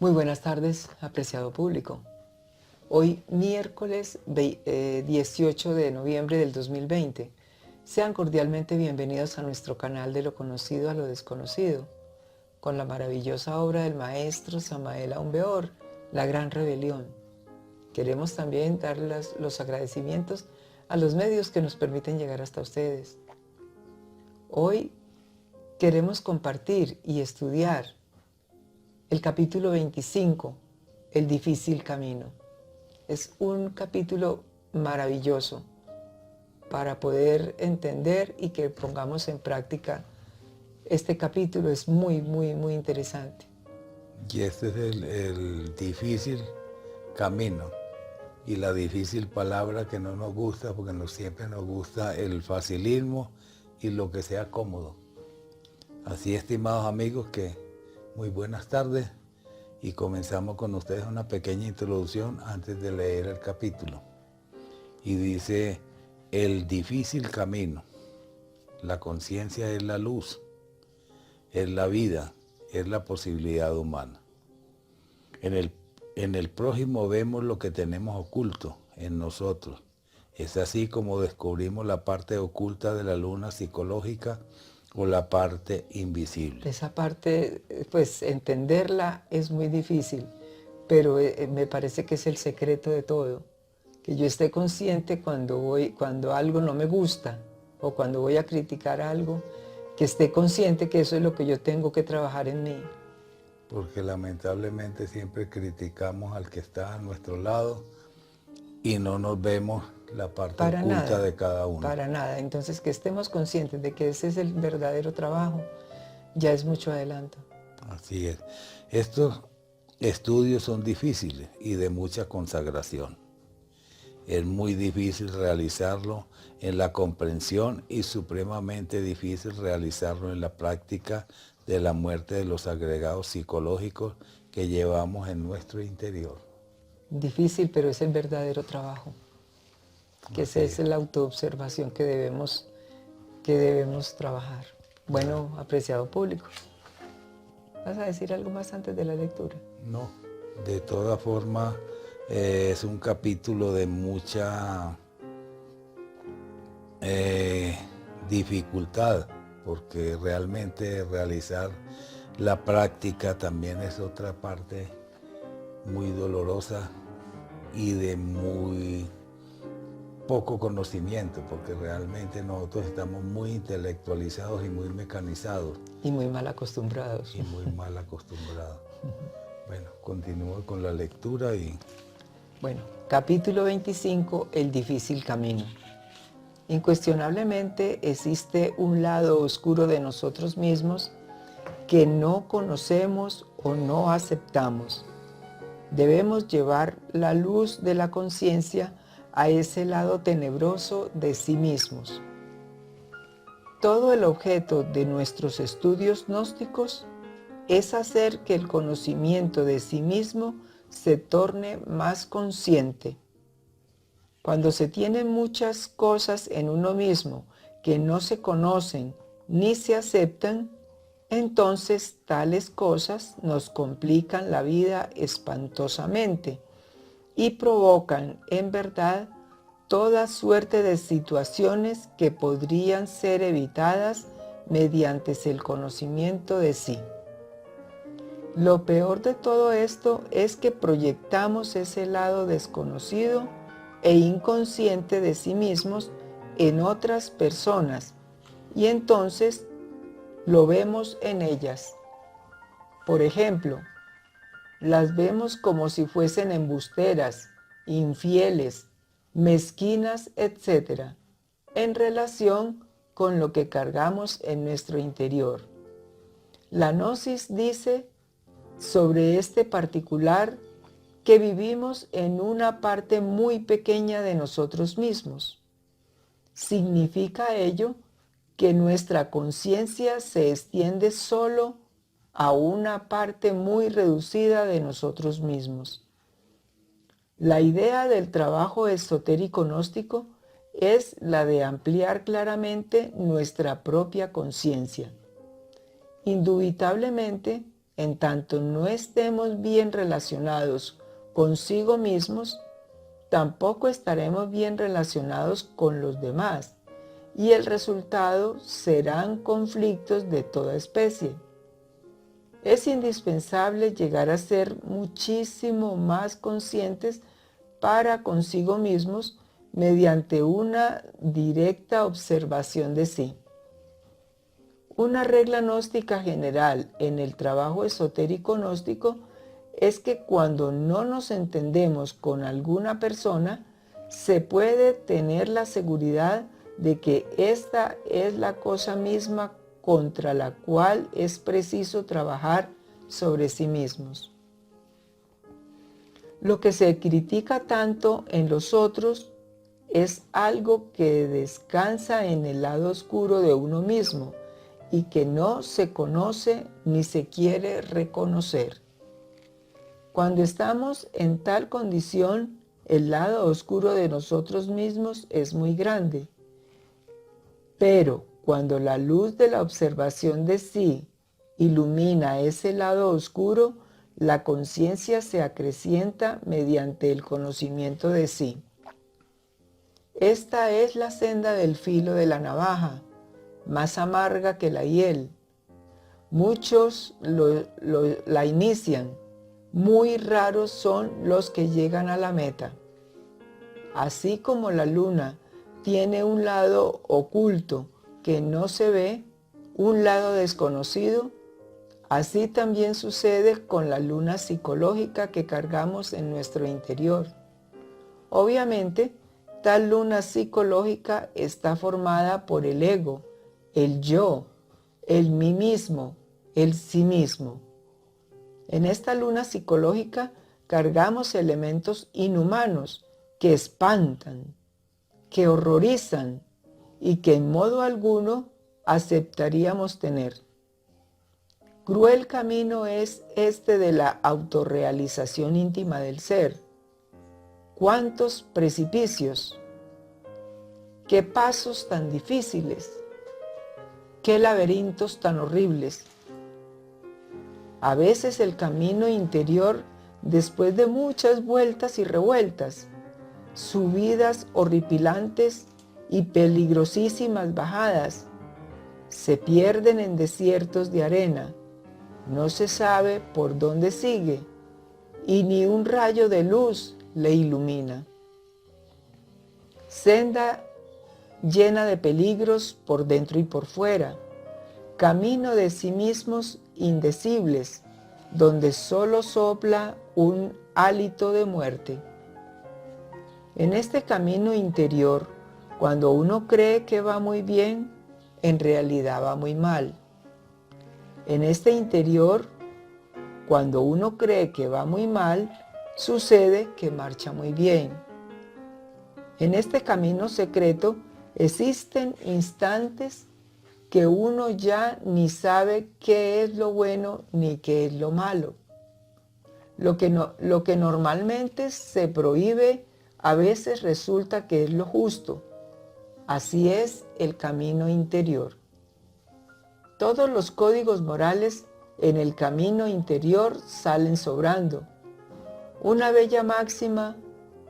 Muy buenas tardes, apreciado público. Hoy, miércoles 18 de noviembre del 2020. Sean cordialmente bienvenidos a nuestro canal de lo conocido a lo desconocido, con la maravillosa obra del maestro Samael Aun Weor, La Gran Rebelión. Queremos también dar los agradecimientos a los medios que nos permiten llegar hasta ustedes. Hoy queremos compartir y estudiar el capítulo 25, El difícil camino. Es un capítulo maravilloso para poder entender y que pongamos en práctica. Este capítulo es muy interesante. Y este es el difícil camino y la difícil palabra que no nos gusta, porque siempre nos gusta el facilismo y lo que sea cómodo. Así, estimados amigos, que muy buenas tardes y comenzamos con ustedes una pequeña introducción antes de leer el capítulo. Y dice: el difícil camino. La conciencia es la luz, es la vida, es la posibilidad humana. En el prójimo vemos lo que tenemos oculto en nosotros. Es así como descubrimos la parte oculta de la luna psicológica o la parte invisible. Esa parte, pues entenderla es muy difícil, pero me parece que es el secreto de todo. Que yo esté consciente cuando algo no me gusta o cuando voy a criticar algo, que esté consciente que eso es lo que yo tengo que trabajar en mí. Porque lamentablemente siempre criticamos al que está a nuestro lado y no nos vemos la parte oculta de cada uno. Para nada. Entonces, que estemos conscientes de que ese es el verdadero trabajo, ya es mucho adelanto. Así es. Estos estudios son difíciles y de mucha consagración. Es muy difícil realizarlo en la comprensión y supremamente difícil realizarlo en la práctica de la muerte de los agregados psicológicos que llevamos en nuestro interior. Difícil, pero es el verdadero trabajo. Que esa es la autoobservación que debemos trabajar. Bueno, apreciado público, ¿vas a decir algo más antes de la lectura? No, de todas formas es un capítulo de mucha dificultad, porque realmente realizar la práctica también es otra parte muy dolorosa y de muy poco conocimiento, porque realmente nosotros estamos muy intelectualizados y muy mecanizados. Y muy mal acostumbrados. Y muy mal acostumbrados. Bueno, continúo con la lectura y... Bueno, capítulo 25, El difícil camino. Incuestionablemente existe un lado oscuro de nosotros mismos que no conocemos o no aceptamos. Debemos llevar la luz de la conciencia a ese lado tenebroso de sí mismos. Todo el objeto de nuestros estudios gnósticos es hacer que el conocimiento de sí mismo se torne más consciente. Cuando se tienen muchas cosas en uno mismo que no se conocen ni se aceptan, entonces tales cosas nos complican la vida espantosamente y provocan, en verdad, toda suerte de situaciones que podrían ser evitadas mediante el conocimiento de sí. Lo peor de todo esto es que proyectamos ese lado desconocido e inconsciente de sí mismos en otras personas y entonces lo vemos en ellas. Por ejemplo, las vemos como si fuesen embusteras, infieles, mezquinas, etc., en relación con lo que cargamos en nuestro interior. La Gnosis dice sobre este particular que vivimos en una parte muy pequeña de nosotros mismos. ¿Significa ello que nuestra conciencia se extiende solo a una parte muy reducida de nosotros mismos? La idea del trabajo esotérico gnóstico es la de ampliar claramente nuestra propia conciencia. Indubitablemente, en tanto no estemos bien relacionados consigo mismos, tampoco estaremos bien relacionados con los demás, y el resultado serán conflictos de toda especie. Es indispensable llegar a ser muchísimo más conscientes para consigo mismos mediante una directa observación de sí. Una regla gnóstica general en el trabajo esotérico gnóstico es que cuando no nos entendemos con alguna persona, se puede tener la seguridad de que esta es la cosa misma contra la cual es preciso trabajar sobre sí mismos. Lo que se critica tanto en los otros es algo que descansa en el lado oscuro de uno mismo y que no se conoce ni se quiere reconocer. Cuando estamos en tal condición, el lado oscuro de nosotros mismos es muy grande. Pero cuando la luz de la observación de sí ilumina ese lado oscuro, la conciencia se acrecienta mediante el conocimiento de sí. Esta es la senda del filo de la navaja, más amarga que la hiel. Muchos la inician, muy raros son los que llegan a la meta. Así como la luna tiene un lado oculto que no se ve, un lado desconocido, así también sucede con la luna psicológica que cargamos en nuestro interior. Obviamente, tal luna psicológica está formada por el ego, el yo, el mí mismo, el sí mismo. En esta luna psicológica cargamos elementos inhumanos que espantan, que horrorizan y que en modo alguno aceptaríamos tener. Cruel camino es este de la autorrealización íntima del ser. ¿Cuántos precipicios? ¿Qué pasos tan difíciles? ¿Qué laberintos tan horribles? A veces el camino interior, después de muchas vueltas y revueltas, subidas horripilantes y peligrosísimas bajadas, se pierden en desiertos de arena, no se sabe por dónde sigue y ni un rayo de luz le ilumina. Senda llena de peligros por dentro y por fuera, camino de sí mismos indecibles, donde solo sopla un hálito de muerte. En este camino interior, cuando uno cree que va muy bien, en realidad va muy mal. En este interior, cuando uno cree que va muy mal, sucede que marcha muy bien. En este camino secreto existen instantes que uno ya ni sabe qué es lo bueno ni qué es lo malo. Lo que normalmente se prohíbe a veces resulta que es lo justo. Así es el camino interior. Todos los códigos morales en el camino interior salen sobrando. Una bella máxima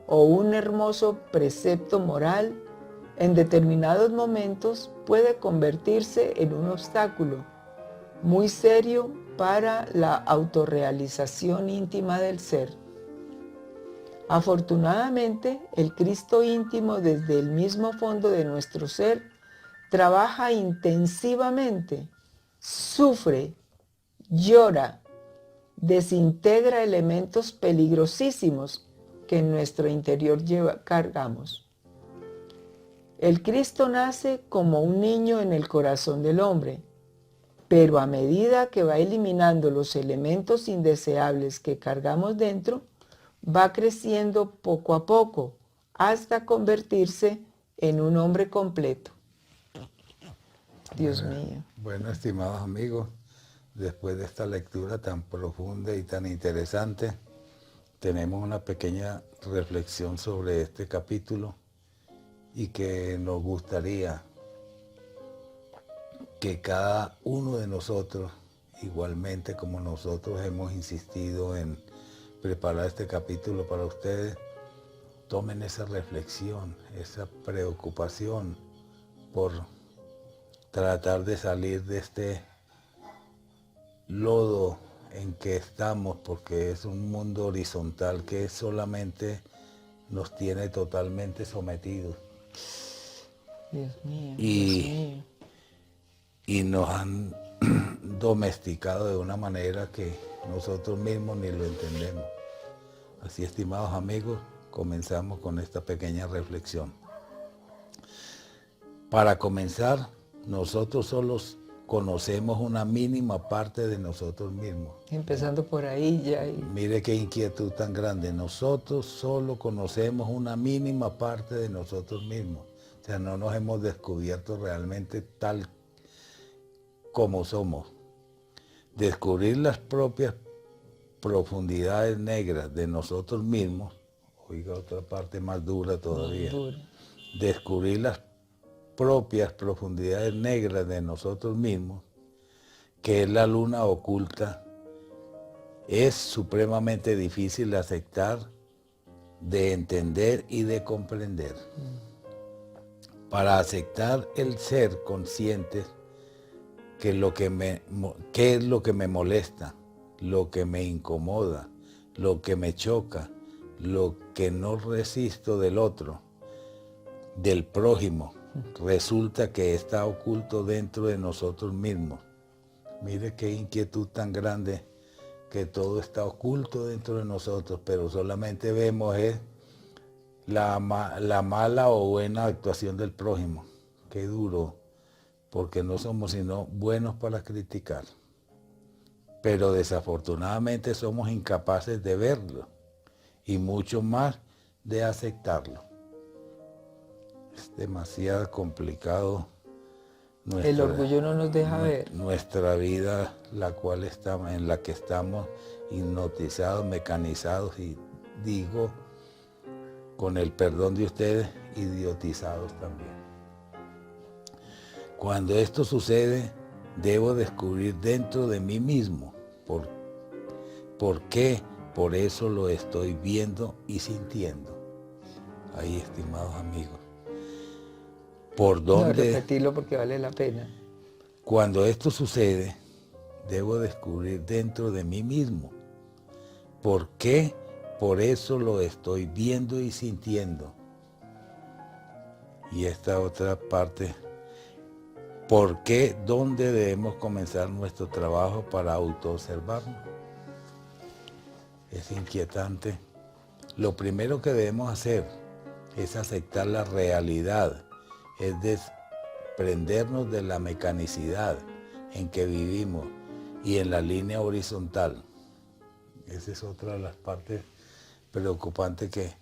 o un hermoso precepto moral en determinados momentos puede convertirse en un obstáculo muy serio para la autorrealización íntima del ser. Afortunadamente, el Cristo íntimo desde el mismo fondo de nuestro ser trabaja intensivamente, sufre, llora, desintegra elementos peligrosísimos que en nuestro interior cargamos. El Cristo nace como un niño en el corazón del hombre, pero a medida que va eliminando los elementos indeseables que cargamos dentro, va creciendo poco a poco hasta convertirse en un hombre completo. Dios mío. Bueno, estimados amigos, después de esta lectura tan profunda y tan interesante, tenemos una pequeña reflexión sobre este capítulo y que nos gustaría que cada uno de nosotros igualmente como nosotros hemos insistido en preparar este capítulo para ustedes, tomen esa reflexión, esa preocupación por tratar de salir de este lodo en que estamos, porque es un mundo horizontal que solamente nos tiene totalmente sometidos. Dios mío, Dios Y, mío. y nos han domesticado de una manera que nosotros mismos ni lo entendemos. Así, estimados amigos, comenzamos con esta pequeña reflexión. Para comenzar, nosotros solos conocemos una mínima parte de nosotros mismos. Empezando por ahí ya. Mire qué inquietud tan grande. Nosotros solo conocemos una mínima parte de nosotros mismos. O sea, no nos hemos descubierto realmente tal como somos. Descubrir las propias profundidades negras de nosotros mismos, oiga, otra parte más dura todavía. Descubrir las propias profundidades negras de nosotros mismos, que es la luna oculta, es supremamente difícil de aceptar, de entender y de comprender. Para aceptar el ser consciente, qué es lo que me molesta, lo que me incomoda, lo que me choca, lo que no resisto del otro, del prójimo, resulta que está oculto dentro de nosotros mismos. Mire qué inquietud tan grande, que todo está oculto dentro de nosotros, pero solamente vemos la mala o buena actuación del prójimo. Qué duro, porque no somos sino buenos para criticar. Pero desafortunadamente somos incapaces de verlo y mucho más de aceptarlo. Es demasiado complicado. El orgullo no nos deja ver. Nuestra vida, en la que estamos hipnotizados, mecanizados y digo, con el perdón de ustedes, idiotizados también. Cuando esto sucede, debo descubrir dentro de mí mismo por qué, por eso lo estoy viendo y sintiendo. Ahí, estimados amigos. ¿Por dónde? No, repetirlo porque vale la pena. Cuando esto sucede, debo descubrir dentro de mí mismo por qué, por eso lo estoy viendo y sintiendo. Y esta otra parte, ¿por qué? ¿Dónde debemos comenzar nuestro trabajo para autoobservarnos? Es inquietante. Lo primero que debemos hacer es aceptar la realidad, es desprendernos de la mecanicidad en que vivimos y en la línea horizontal. Esa es otra de las partes preocupantes, que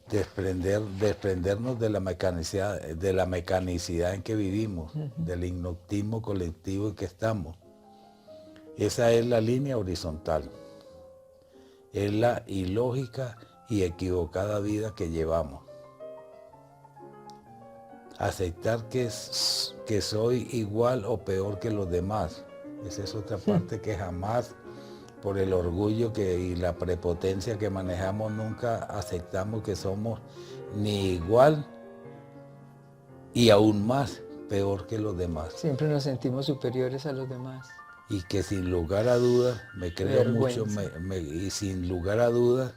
desprendernos de la mecanicidad en que vivimos, del hipnotismo colectivo en que estamos. Esa es la línea horizontal. Es la ilógica y equivocada vida que llevamos. Aceptar que soy igual o peor que los demás. Esa es otra parte que jamás, por el orgullo y la prepotencia que manejamos, nunca aceptamos que somos ni igual y aún más peor que los demás. Siempre nos sentimos superiores a los demás. Y que sin lugar a dudas me creo mucho, sin lugar a dudas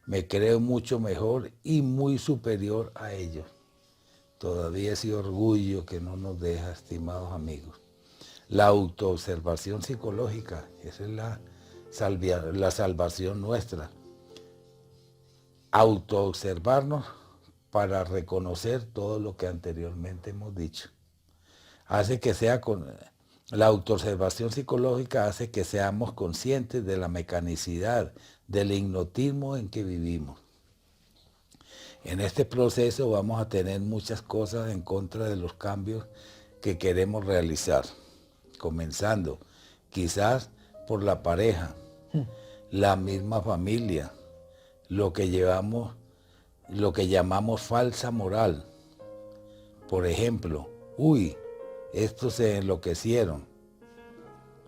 me creo mucho mejor y muy superior a ellos. Todavía ese orgullo que no nos deja, estimados amigos. La autoobservación psicológica, esa es la salvación nuestra. Autoobservarnos para reconocer todo lo que anteriormente hemos dicho. La autoobservación psicológica hace que seamos conscientes de la mecanicidad, del hipnotismo en que vivimos. En este proceso vamos a tener muchas cosas en contra de los cambios que queremos realizar, comenzando quizás por la pareja, la misma familia, lo que llamamos falsa moral. Por ejemplo, estos se enloquecieron.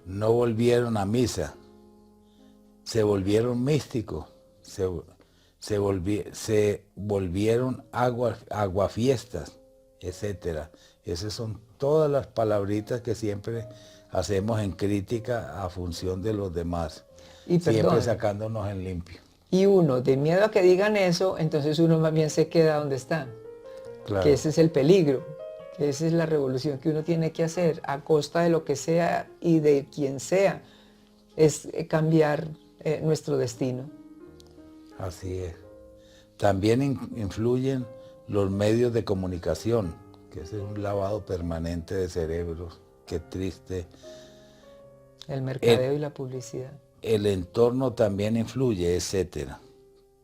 no volvieron a misa, se volvieron místicos, se volvieron aguafiestas, etcétera. Esas son todas las palabritas que siempre hacemos en crítica a función de los demás, Y siempre perdón, sacándonos en limpio. y uno, de miedo a que digan eso, entonces uno más bien se queda donde está. Claro. Que ese es el peligro, que esa es la revolución que uno tiene que hacer a costa de lo que sea y de quien sea, es cambiar nuestro destino. Así es. También influyen los medios de comunicación, que es un lavado permanente de cerebros. Qué triste. El mercadeo y la publicidad. El entorno también influye, etcétera,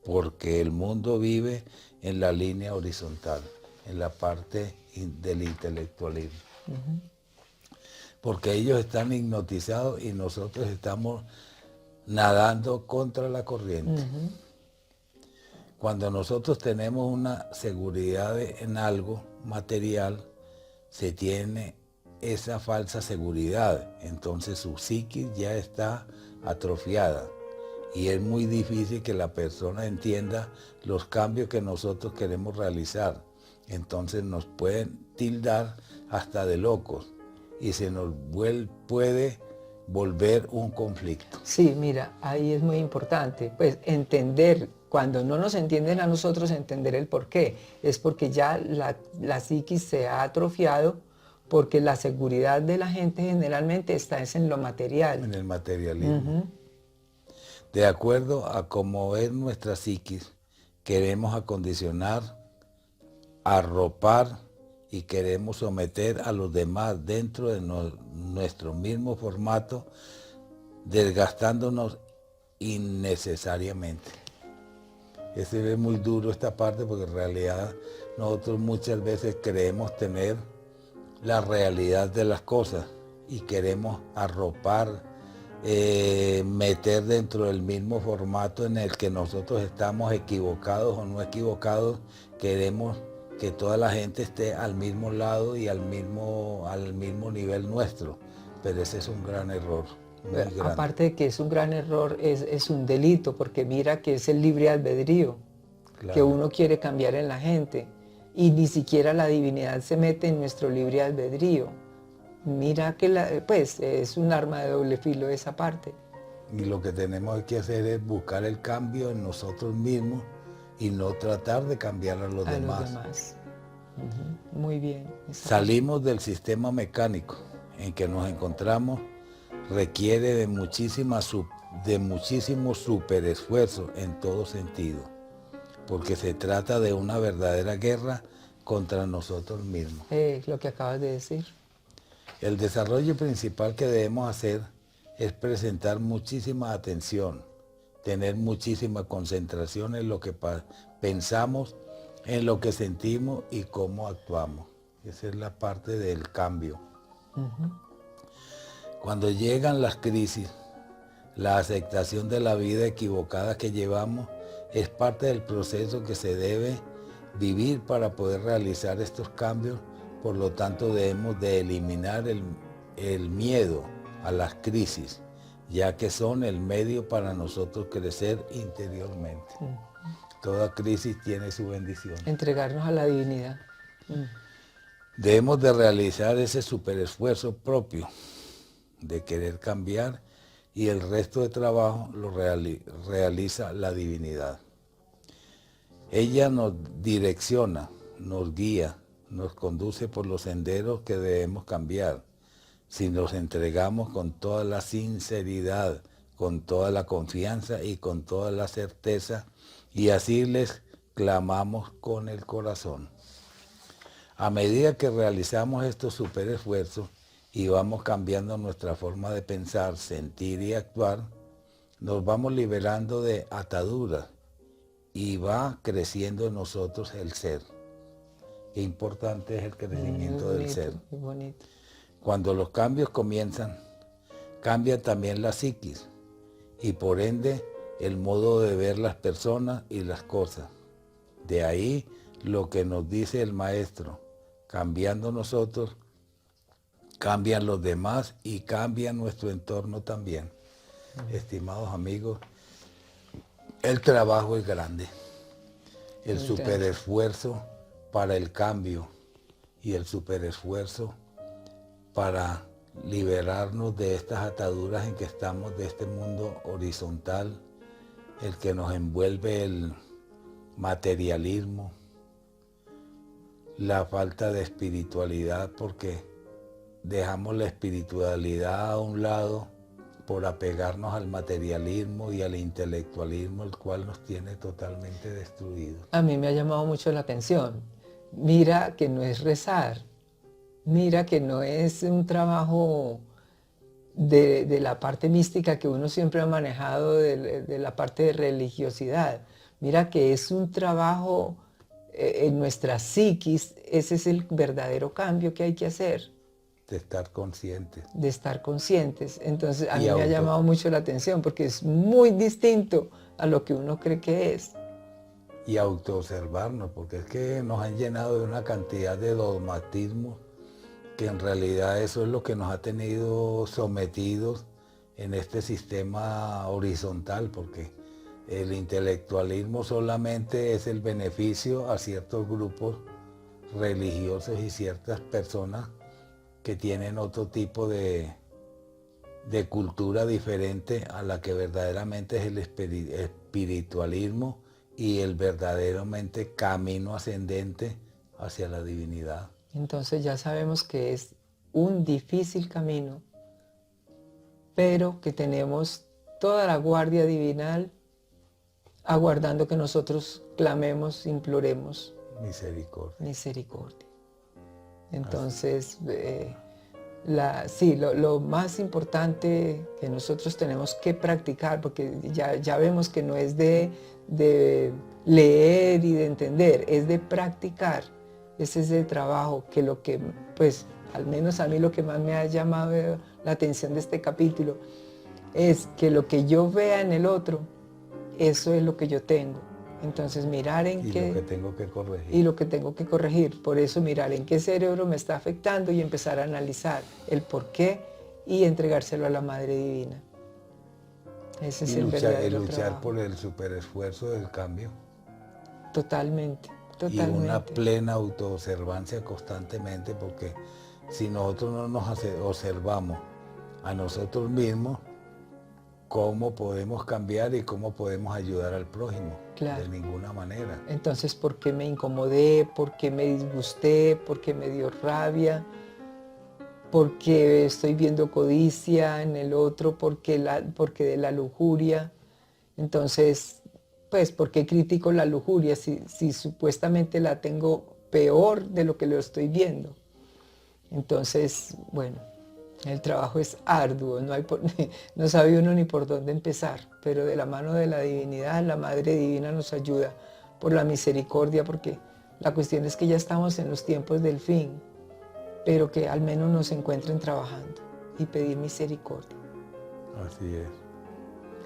porque el mundo vive en la línea horizontal, en la parte del intelectualismo. Porque ellos están hipnotizados y nosotros estamos nadando contra la corriente. Cuando nosotros tenemos una seguridad en algo material, se tiene esa falsa seguridad, entonces su psiquis ya está atrofiada y es muy difícil que la persona entienda los cambios que nosotros queremos realizar. Entonces nos pueden tildar hasta de locos y se nos puede volver un conflicto. Sí, mira, ahí es muy importante, pues entender, cuando no nos entienden a nosotros, entender el por qué. Es porque ya la psiquis se ha atrofiado, porque la seguridad de la gente generalmente está en lo material. En el materialismo. De acuerdo a cómo es nuestra psiquis, queremos acondicionar, arropar y queremos someter a los demás dentro de nuestro mismo formato, desgastándonos innecesariamente. Es muy duro esta parte porque en realidad nosotros muchas veces creemos tener la realidad de las cosas y queremos arropar, meter dentro del mismo formato en el que nosotros estamos equivocados o no equivocados, queremos que toda la gente esté al mismo lado y al mismo nivel nuestro, pero ese es un gran error. Muy grande. Aparte de que es un gran error, es un delito, porque mira que es el libre albedrío, claro, que uno quiere cambiar en la gente, y ni siquiera la divinidad se mete en nuestro libre albedrío. Mira que pues es un arma de doble filo esa parte. Y lo que tenemos que hacer es buscar el cambio en nosotros mismos y no tratar de cambiar a los demás. Muy bien. Salimos del sistema mecánico en que nos encontramos, requiere de muchísimo super esfuerzo en todo sentido, porque se trata de una verdadera guerra contra nosotros mismos. Lo que acabas de decir. El desarrollo principal que debemos hacer es presentar muchísima atención, tener muchísima concentración en lo que pensamos, en lo que sentimos y cómo actuamos. Esa es la parte del cambio. Cuando llegan las crisis, la aceptación de la vida equivocada que llevamos es parte del proceso que se debe vivir para poder realizar estos cambios. Por lo tanto, debemos de eliminar el miedo a las crisis, ya que son el medio para nosotros crecer interiormente. Toda crisis tiene su bendición. Entregarnos a la divinidad. Debemos de realizar ese superesfuerzo propio de querer cambiar y el resto de trabajo lo realiza la divinidad. Ella nos direcciona, nos guía, nos conduce por los senderos que debemos cambiar, si nos entregamos con toda la sinceridad, con toda la confianza y con toda la certeza, y así les clamamos con el corazón. A medida que realizamos estos superesfuerzos y vamos cambiando nuestra forma de pensar, sentir y actuar, nos vamos liberando de ataduras y va creciendo en nosotros el ser. Qué importante es el crecimiento del ser. Muy bonito. Cuando los cambios comienzan, cambia también la psiquis y por ende el modo de ver las personas y las cosas. De ahí lo que nos dice el maestro, cambiando nosotros, cambian los demás y cambia nuestro entorno también. Estimados amigos, el trabajo es grande, el superesfuerzo para el cambio y el superesfuerzo para liberarnos de estas ataduras en que estamos, de este mundo horizontal, el que nos envuelve el materialismo, la falta de espiritualidad, porque dejamos la espiritualidad a un lado por apegarnos al materialismo y al intelectualismo, el cual nos tiene totalmente destruidos. A mí me ha llamado mucho la atención. Mira que no es rezar, mira que no es un trabajo de la parte mística que uno siempre ha manejado, de la parte de religiosidad. Mira que es un trabajo en nuestra psiquis, ese es el verdadero cambio que hay que hacer. De estar conscientes. De estar conscientes. Entonces a mí me ha llamado mucho la atención porque es muy distinto a lo que uno cree que es. Y autoobservarnos, porque es que nos han llenado de una cantidad de dogmatismos que en realidad eso es lo que nos ha tenido sometidos en este sistema horizontal, porque el intelectualismo solamente es el beneficio a ciertos grupos religiosos y ciertas personas que tienen otro tipo de cultura diferente a la que verdaderamente es el espiritualismo y el verdaderamente camino ascendente hacia la divinidad. Entonces ya sabemos que es un difícil camino, pero que tenemos toda la guardia divinal aguardando que nosotros clamemos, imploremos misericordia. Misericordia. Entonces, sí, lo más importante que nosotros tenemos que practicar, porque ya vemos que no es de leer y de entender, es de practicar. Ese es el trabajo que pues, al menos a mí lo que más me ha llamado la atención de este capítulo es que lo que yo vea en el otro, eso es lo que yo tengo. Entonces mirar en qué... Y lo que tengo que corregir. Y lo que tengo que corregir. Por eso mirar en qué cerebro me está afectando y empezar a analizar el por qué y entregárselo a la Madre Divina. Ese es el verdadero luchar trabajo. por el superesfuerzo del cambio. Totalmente. Y una plena autoobservancia constantemente, porque si nosotros no nos observamos a nosotros mismos, ¿cómo podemos cambiar y cómo podemos ayudar al prójimo? Claro. De ninguna manera. Entonces, ¿por qué me incomodé? ¿Por qué me disgusté? ¿Por qué me dio rabia? ¿Por qué estoy viendo codicia en el otro? Porque de la lujuria. Entonces, pues, ¿por qué critico la lujuria si supuestamente la tengo peor de lo que lo estoy viendo? Entonces, bueno, el trabajo es arduo, no sabe uno ni por dónde empezar, pero de la mano de la divinidad, la Madre Divina nos ayuda por la misericordia, porque la cuestión es que ya estamos en los tiempos del fin, pero que al menos nos encuentren trabajando y pedir misericordia. Así es.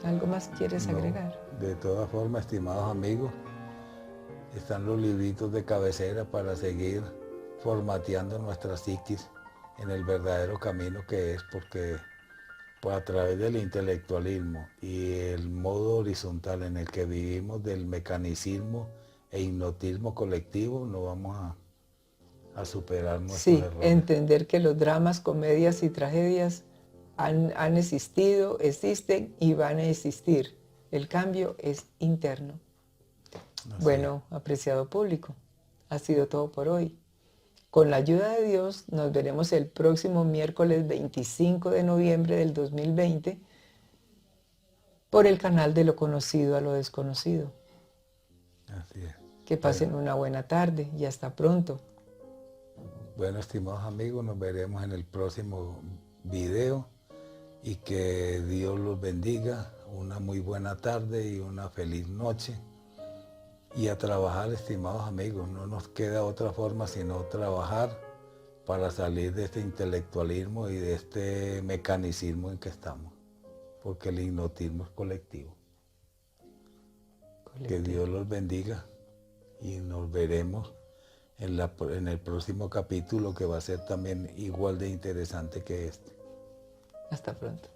¿Algo más quieres agregar? De todas formas, estimados amigos, están los libritos de cabecera para seguir formateando nuestra psiquis en el verdadero camino que es, porque pues, a través del intelectualismo y el modo horizontal en el que vivimos del mecanicismo e hipnotismo colectivo, no vamos a superar nuestros errores. Entender que los dramas, comedias y tragedias han existido, existen y van a existir. El cambio es interno. Bueno, apreciado público, ha sido todo por hoy. Con la ayuda de Dios nos veremos el próximo miércoles 25 de noviembre del 2020 por el canal de Lo Conocido a lo Desconocido. Así es. Que pasen una buena tarde y hasta pronto. Bueno, estimados amigos, nos veremos en el próximo video y que Dios los bendiga. Una muy buena tarde y una feliz noche. Y a trabajar, estimados amigos, no nos queda otra forma sino trabajar para salir de este intelectualismo y de este mecanicismo en que estamos, porque el hipnotismo es colectivo. Que Dios los bendiga y nos veremos en el próximo capítulo, que va a ser también igual de interesante que este. Hasta pronto.